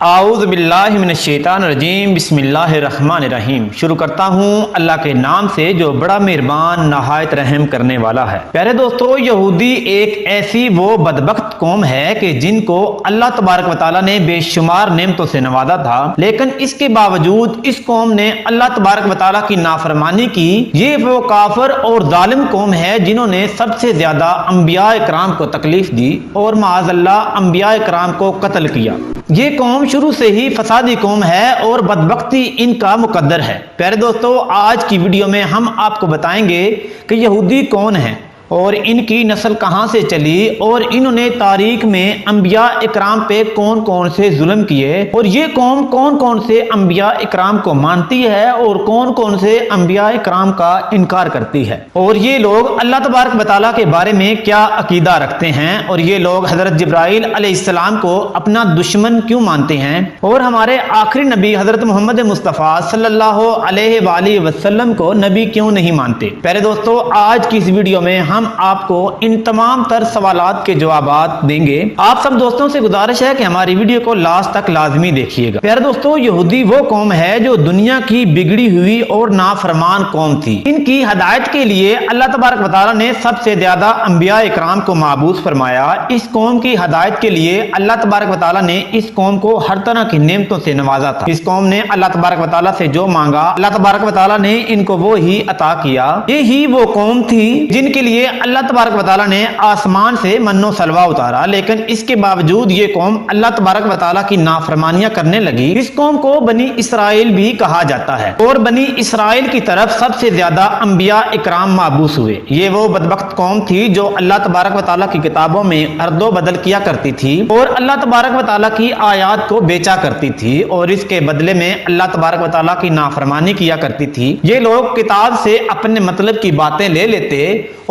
اعوذ باللہ من الشیطان الرجیم، بسم اللہ الرحمن الرحیم۔ شروع کرتا ہوں اللہ کے نام سے جو بڑا مہربان نہایت رحم کرنے والا ہے۔ پیارے دوستو، یہودی ایک ایسی وہ بدبخت قوم ہے کہ جن کو اللہ تبارک و تعالیٰ نے بے شمار نعمتوں سے نوازا تھا، لیکن اس کے باوجود اس قوم نے اللہ تبارک و تعالیٰ کی نافرمانی کی۔ یہ وہ کافر اور ظالم قوم ہے جنہوں نے سب سے زیادہ انبیاء اکرام کو تکلیف دی اور معاذ اللہ انبیاء اکرام کو قتل کیا۔ یہ قوم شروع سے ہی فسادی قوم ہے اور بدبختی ان کا مقدر ہے۔ پیارے دوستو، آج کی ویڈیو میں ہم آپ کو بتائیں گے کہ یہودی کون ہیں اور ان کی نسل کہاں سے چلی اور انہوں نے تاریخ میں انبیاء اکرام پہ کون کون سے ظلم کیے، اور یہ قوم کون کون سے انبیاء اکرام کو مانتی ہے اور کون کون سے انبیاء اکرام کا انکار کرتی ہے، اور یہ لوگ اللہ تبارک و تعالیٰ کے بارے میں کیا عقیدہ رکھتے ہیں، اور یہ لوگ حضرت جبرائیل علیہ السلام کو اپنا دشمن کیوں مانتے ہیں، اور ہمارے آخری نبی حضرت محمد مصطفیٰ صلی اللہ علیہ وآلہ وسلم کو نبی کیوں نہیں مانتے۔ پیارے دوستو، آج کی اس ویڈیو میں ہم آپ کو ان تمام تر سوالات کے جوابات دیں گے۔ آپ سب دوستوں سے گزارش ہے کہ ہماری ویڈیو کو لاسٹ تک لازمی دیکھیے گا۔ پیارے دوستو، یہودی وہ قوم ہے جو دنیا کی بگڑی ہوئی اور نافرمان قوم تھی۔ ان کی ہدایت کے لیے اللہ تبارک و تعالیٰ نے سب سے زیادہ انبیاء اکرام کو مبعوث فرمایا۔ اس قوم کی ہدایت کے لیے اللہ تبارک و تعالیٰ نے اس قوم کو ہر طرح کی نعمتوں سے نوازا تھا۔ اس قوم نے اللہ تبارک و تعالیٰ سے جو مانگا، اللہ تبارک و تعالیٰ نے ان کو وہ ہی عطا کیا۔ یہی وہ قوم تھی جن کے لیے اللہ تبارک و تعالیٰ نے آسمان سے من و سلوہ اتارا، لیکن اس کے باوجود یہ قوم اللہ تبارک و تعالیٰ کی نافرمانیاں کرنے لگی۔ اس قوم کو بنی اسرائیل بھی کہا جاتا ہے، اور بنی اسرائیل کی طرف سب سے زیادہ انبیاء اکرام مبعوث ہوئے۔ یہ وہ بدبخت قوم تھی جو اللہ تبارک و تعالیٰ کی کتابوں میں ارد و بدل کیا کرتی تھی اور اللہ تبارک و تعالیٰ کی آیات کو بیچا کرتی تھی، اور اس کے بدلے میں اللہ تبارک و تعالیٰ کی نافرمانی کیا کرتی تھی۔ یہ لوگ کتاب سے اپنے مطلب کی باتیں لے لیتے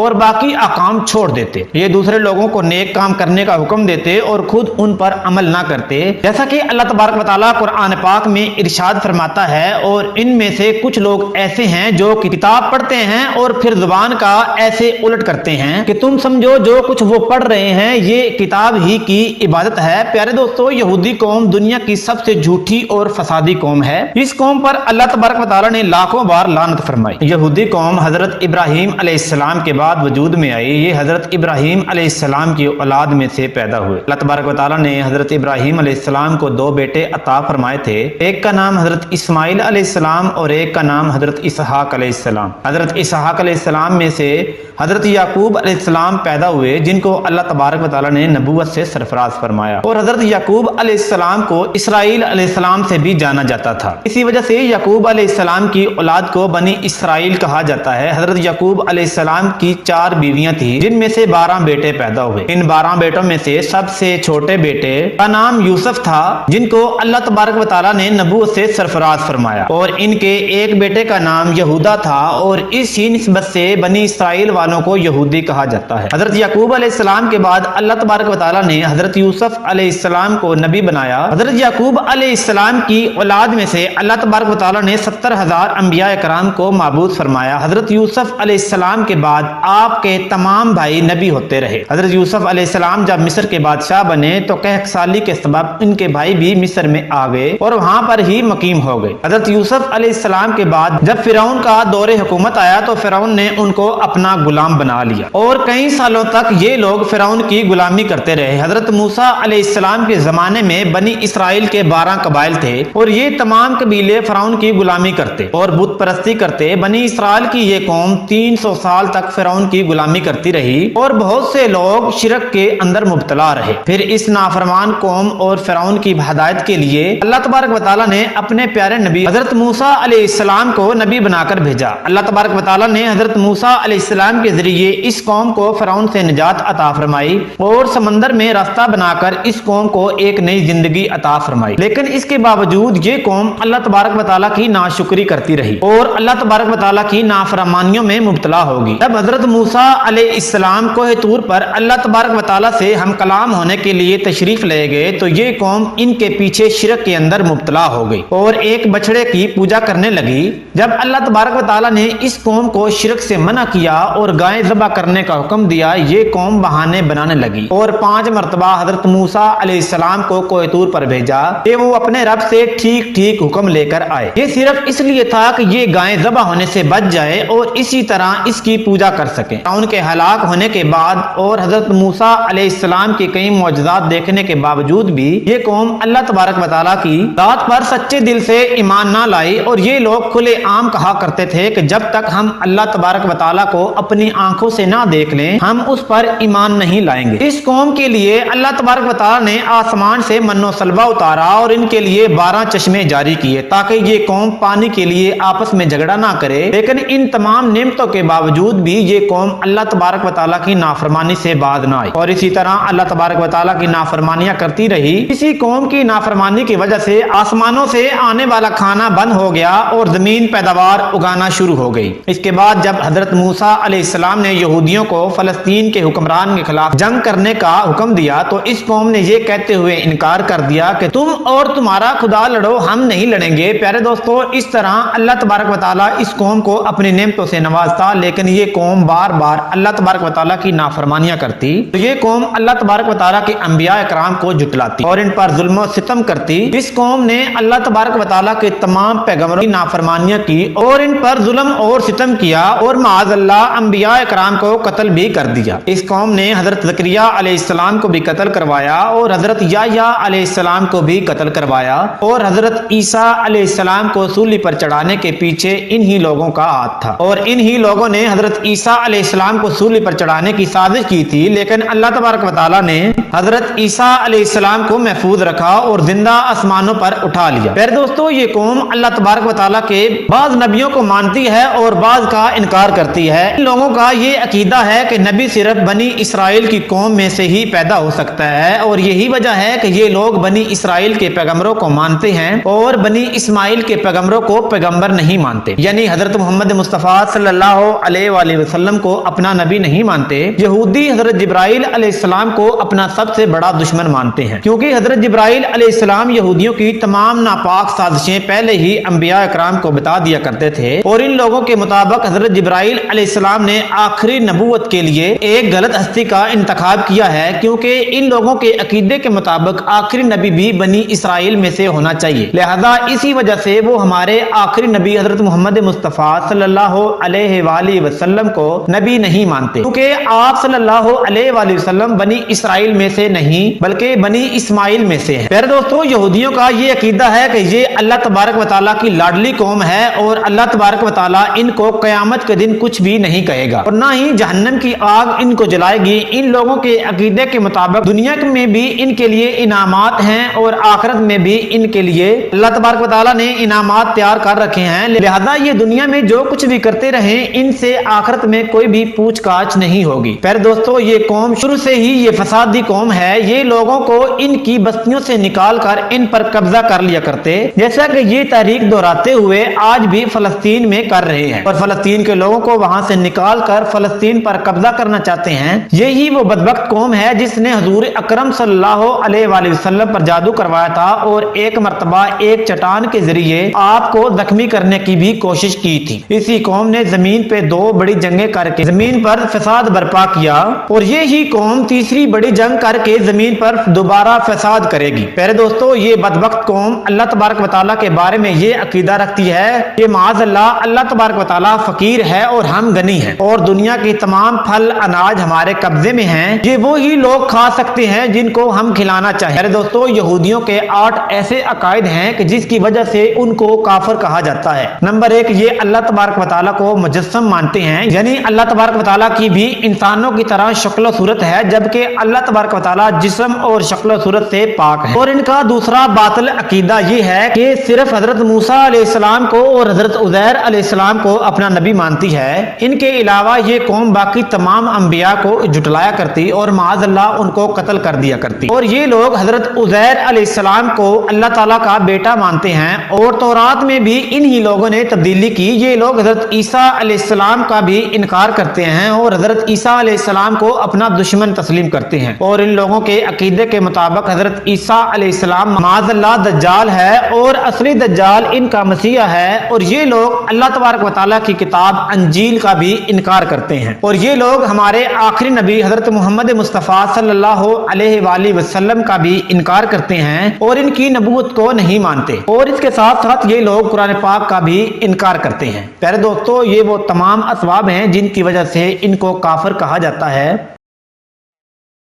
اور باقی احکام چھوڑ دیتے۔ یہ دوسرے لوگوں کو نیک کام کرنے کا حکم دیتے اور خود ان پر عمل نہ کرتے، جیسا کہ اللہ تبارک و تعالیٰ قرآن پاک میں ارشاد فرماتا ہے، اور ان میں سے کچھ لوگ ایسے ہیں جو کتاب پڑھتے ہیں اور پھر زبان کا ایسے الٹ کرتے ہیں کہ تم سمجھو جو کچھ وہ پڑھ رہے ہیں یہ کتاب ہی کی عبادت ہے۔ پیارے دوستو، یہودی قوم دنیا کی سب سے جھوٹی اور فسادی قوم ہے۔ اس قوم پر اللہ تبارک و تعالیٰ نے لاکھوں بار لعنت فرمائی۔ یہودی قوم حضرت ابراہیم علیہ السلام کے بعد وجود میں آئی۔ یہ حضرت ابراہیم علیہ السلام کی اولاد میں سے پیدا ہوئے۔ اللہ تبارک و تعالیٰ نے حضرت ابراہیم علیہ السلام کو دو بیٹے عطا فرمائے تھے، ایک کا نام حضرت اسماعیل علیہ السلام اور ایک کا نام حضرت اسحاق علیہ السلام۔ حضرت اسحاق علیہ السلام میں سے حضرت یعقوب علیہ السلام پیدا ہوئے، جن کو اللہ تبارک و تعالیٰ نے نبوت سے سرفراز فرمایا، اور حضرت یعقوب علیہ السلام کو اسرائیل علیہ السلام سے بھی جانا جاتا تھا۔ اسی وجہ سے یعقوب علیہ السلام کی اولاد کو بنی اسرائیل کہا جاتا ہے۔ حضرت یعقوب علیہ السلام کی 4 بیویاں تھیں، جن میں سے 12 بیٹے پیدا ہوئے۔ ان 12 بیٹوں میں سے سب سے چھوٹے بیٹے کا نام یوسف تھا، جن کو اللہ تبارک و تعالیٰ نے نبوت سے سرفراز فرمایا، اور ان کے ایک بیٹے کا نام یہودا تھا، اور اسی نسبت سے بنی اسرائیل والوں کو یہودی کہا جاتا ہے۔ حضرت یعقوب علیہ السلام کے بعد اللہ تبارک و تعالیٰ نے حضرت یوسف علیہ السلام کو نبی بنایا۔ حضرت یعقوب علیہ السلام کی اولاد میں سے اللہ تبارک و تعالیٰ نے 70,000 انبیاء اکرام کو مبعوث فرمایا۔ حضرت یوسف علیہ السلام کے بعد آپ کے تمام بھائی نبی ہوتے رہے۔ حضرت یوسف علیہ السلام جب مصر کے بادشاہ بنے تو قحط سالی کے سبب ان کے بھائی بھی مصر میں آ گئے اور وہاں پر ہی مقیم ہو گئے۔ حضرت یوسف علیہ السلام کے بعد جب فرعون کا دور حکومت آیا تو فرعون نے ان کو اپنا غلام بنا لیا، اور کئی سالوں تک یہ لوگ فرعون کی غلامی کرتے رہے۔ حضرت موسیٰ علیہ السلام کے زمانے میں بنی اسرائیل کے 12 قبائل تھے، اور یہ تمام قبیلے فرعون کی غلامی کرتے اور بت پرستی کرتے۔ بنی اسرائیل کی یہ قوم 300 سال تک فرعون کی غلامی کرتی رہی، اور بہت سے لوگ شرک کے اندر مبتلا رہے۔ پھر اس نافرمان قوم اور فرعون کی ہدایت کے لیے اللہ تبارک و تعالیٰ نے اپنے پیارے نبی حضرت موسیٰ علیہ السلام کو نبی بنا کر بھیجا۔ اللہ تبارک و تعالیٰ نے حضرت موسیٰ علیہ السلام کے ذریعے اس قوم کو فرعون سے نجات عطا فرمائی اور سمندر میں راستہ بنا کر اس قوم کو ایک نئی زندگی عطا فرمائی، لیکن اس کے باوجود یہ قوم اللہ تبارک و تعالیٰ کی ناشکری کرتی رہی اور اللہ تبارک و تعالیٰ کی نافرمانیوں میں مبتلا ہوگی۔ جب حضرت موسیٰ موسیٰ علیہ السلام کوہ طور پر اللہ تبارک و تعالیٰ سے ہم کلام ہونے کے لیے تشریف لے گئے تو یہ قوم ان کے پیچھے شرک کے اندر مبتلا ہو گئی اور ایک بچڑے کی پوجا کرنے لگی۔ جب اللہ تبارک و تعالیٰ نے اس قوم کو شرک سے منع کیا اور گائے ذبح کرنے کا حکم دیا، یہ قوم بہانے بنانے لگی اور 5 مرتبہ حضرت موسیٰ علیہ السلام کو کوہ طور پر بھیجا کہ وہ اپنے رب سے ٹھیک ٹھیک حکم لے کر آئے۔ یہ صرف اس لیے تھا کہ یہ گائے ذبح ہونے سے بچ جائے اور اسی طرح اس کی پوجا کر سکیں۔ ان کے ہلاک ہونے کے بعد اور حضرت موسیٰ علیہ السلام کے کئی معجزات دیکھنے کے باوجود بھی یہ قوم اللہ تبارک و تعالیٰ کی ذات پر سچے دل سے ایمان نہ لائی، اور یہ لوگ کھلے عام کہا کرتے تھے کہ جب تک ہم اللہ تبارک و تعالیٰ کو اپنی آنکھوں سے نہ دیکھ لیں ہم اس پر ایمان نہیں لائیں گے۔ اس قوم کے لیے اللہ تبارک و تعالیٰ نے آسمان سے من و سلوہ اتارا اور ان کے لیے 12 چشمے جاری کیے تاکہ یہ قوم پانی کے لیے آپس میں جھگڑا نہ کرے، لیکن ان تمام نعمتوں کے باوجود بھی یہ قوم اللہ تبارک و تعالیٰ کی نافرمانی سے باز نہ آئی اور اسی طرح اللہ تبارک و تعالیٰ کی نافرمانیاں کرتی رہی۔ اسی قوم کی نافرمانی کی وجہ سے آسمانوں سے آنے والا کھانا بند ہو گیا اور زمین پیداوار اگانا شروع ہو گئی۔ اس کے بعد جب حضرت موسیٰ علیہ السلام نے یہودیوں کو فلسطین کے حکمران کے خلاف جنگ کرنے کا حکم دیا تو اس قوم نے یہ کہتے ہوئے انکار کر دیا کہ تم اور تمہارا خدا لڑو، ہم نہیں لڑیں گے۔ پیارے دوستو، اس طرح اللہ تبارک و تعالیٰ اس قوم کو اپنی نعمتوں سے نوازتا، لیکن یہ قوم بار بار اللہ تبارک و تعالیٰ کی نافرمانیاں کرتی تو یہ قوم اللہ تبارک و تعالیٰ کے انبیاء اکرام کو جھٹلاتی اور ان پر ظلم و ستم کرتی۔ اس قوم نے اللہ تبارک و تعالیٰ کے تمام پیغمبروں کی نافرمانیاں کی اور ان پر ظلم اور ستم کیا اور معاذ اللہ انبیاء اکرام کو قتل بھی کر دیا۔ اس قوم نے حضرت زکریا علیہ السلام کو بھی قتل کروایا اور حضرت یحییٰ علیہ السلام کو بھی قتل کروایا اور حضرت عیسیٰ علیہ السلام کو سولی پر چڑھانے کے پیچھے انہی لوگوں کا ہاتھ تھا اور انہی لوگوں نے حضرت عیسیٰ علیہ السلام کو سولی پر چڑھانے کی سازش کی تھی، لیکن اللہ تبارک و تعالیٰ نے حضرت عیسیٰ علیہ السلام کو محفوظ رکھا اور زندہ آسمانوں پر اٹھا لیا۔ پھر دوستو، یہ قوم اللہ تبارک و تعالیٰ کے بعض نبیوں کو مانتی ہے اور بعض کا انکار کرتی ہے۔ ان لوگوں کا یہ عقیدہ ہے کہ نبی صرف بنی اسرائیل کی قوم میں سے ہی پیدا ہو سکتا ہے اور یہی وجہ ہے کہ یہ لوگ بنی اسرائیل کے پیغمبروں کو مانتے ہیں اور بنی اسماعیل کے پیغمبروں کو پیغمبر نہیں مانتے، یعنی حضرت محمد مصطفیٰ صلی اللہ علیہ وآلہ وسلم کو اپنا نبی نہیں مانتے۔ یہودی حضرت جبرائیل علیہ السلام کو اپنا سب سے بڑا دشمن مانتے ہیں کیونکہ حضرت جبرائیل علیہ السلام یہودیوں کی تمام ناپاک سازشیں پہلے ہی انبیاء اکرام کو بتا دیا کرتے تھے اور ان لوگوں کے مطابق حضرت جبرائیل علیہ السلام نے آخری نبوت کے لیے ایک غلط ہستی کا انتخاب کیا ہے، کیونکہ ان لوگوں کے عقیدے کے مطابق آخری نبی بھی بنی اسرائیل میں سے ہونا چاہیے، لہذا اسی وجہ سے وہ ہمارے آخری نبی حضرت محمد مصطفیٰ صلی اللہ علیہ وآلہ وسلم کو نبی نہیں مانتے، کیونکہ آپ صلی اللہ علیہ وآلہ وسلم بنی اسرائیل میں سے نہیں بلکہ بنی اسماعیل میں سے ہیں۔ پھر دوستو، یہودیوں کا یہ عقیدہ ہے کہ یہ اللہ تبارک و تعالیٰ کی لاڈلی قوم ہے اور اللہ تبارک و تعالیٰ ان کو قیامت کے دن کچھ بھی نہیں کہے گا اور نہ ہی جہنم کی آگ ان کو جلائے گی۔ ان لوگوں کے عقیدے کے مطابق دنیا میں بھی ان کے لیے انعامات ہیں اور آخرت میں بھی ان کے لیے اللہ تبارک و تعالیٰ نے انعامات تیار کر رکھے ہیں، لہذا یہ دنیا میں جو کچھ بھی کرتے رہیں ان سے آخرت میں کوئی بھی پوچھ گاچھ نہیں ہوگی۔ پھر دوستو، یہ قوم شروع سے ہی یہ فسادی قوم ہے، یہ لوگوں کو ان کی بستیوں سے نکال کر ان پر قبضہ کر لیا کرتے، جیسا کہ یہ تحریک دہراتے ہوئے آج بھی فلسطین میں کر رہے ہیں اور فلسطین کے لوگوں کو وہاں سے نکال کر فلسطین پر قبضہ کرنا چاہتے ہیں۔ یہی وہ بدبخت قوم ہے جس نے حضور اکرم صلی اللہ علیہ وآلہ وسلم پر جادو کروایا تھا اور ایک مرتبہ ایک چٹان کے ذریعے آپ کو زخمی کرنے کی بھی کوشش کی تھی۔ اسی قوم نے زمین پہ 2 بڑی جنگیں کر کے زمین پر فساد برپا کیا اور یہی قوم تیسری بڑی جنگ کر کے زمین پر دوبارہ فساد کرے گی۔ پہلے دوستو، یہ بدبخت قوم اللہ تبارک و تعالیٰ کے بارے میں یہ عقیدہ رکھتی ہے کہ معاذ اللہ تبارک و تعالیٰ فقیر ہے اور ہم غنی ہیں اور دنیا کی تمام پھل اناج ہمارے قبضے میں ہیں، یہ وہی لوگ کھا سکتے ہیں جن کو ہم کھلانا چاہیں۔ پہلے دوستو، یہودیوں کے 8 ایسے عقائد ہیں کہ جس کی وجہ سے ان کو کافر کہا جاتا ہے۔ نمبر 1، یہ اللہ تبارک و تعالیٰ کو مجسم مانتے ہیں، یعنی اللہ تبارک و تعالیٰ کی بھی انسانوں کی طرح شکل و صورت ہے جبکہ اللہ تبارک و تعالیٰ جسم اور شکل و صورت سے پاک ہے۔ اور ان کا دوسرا باطل عقیدہ یہ ہے کہ صرف حضرت موسیٰ علیہ السلام کو اور حضرت عزیر علیہ السلام کو اپنا نبی مانتی ہے، ان کے علاوہ یہ قوم باقی تمام انبیاء کو جھٹلایا کرتی اور معاذ اللہ ان کو قتل کر دیا کرتی اور یہ لوگ حضرت عزیر علیہ السلام کو اللہ تعالیٰ کا بیٹا مانتے ہیں اور تورات میں بھی انہی لوگوں نے تبدیلی کی۔ یہ لوگ حضرت عیسیٰ علیہ السلام کا بھی انکار کرتے ہیں اور حضرت عیسیٰ علیہ السلام کو اپنا دشمن تسلیم کرتے ہیں، اور ان لوگوں کے عقیدے کے مطابق حضرت عیسیٰ علیہ السلام معاذ اللہ دجال ہے اور اصلی دجال ان کا مسیح ہے، اور یہ لوگ اللہ تبارک و تعالیٰ کی کتاب انجیل کا بھی انکار کرتے ہیں، اور یہ لوگ ہمارے آخری نبی حضرت محمد مصطفیٰ صلی اللہ علیہ وآلہ وسلم کا بھی انکار کرتے ہیں اور ان کی نبوت کو نہیں مانتے، اور اس کے ساتھ ساتھ یہ لوگ قرآن پاک کا بھی انکار کرتے ہیں۔ پیارے دوستو، یہ وہ تمام اسباب ہیں جن کی وجہ سے ان کو کافر کہا جاتا ہے۔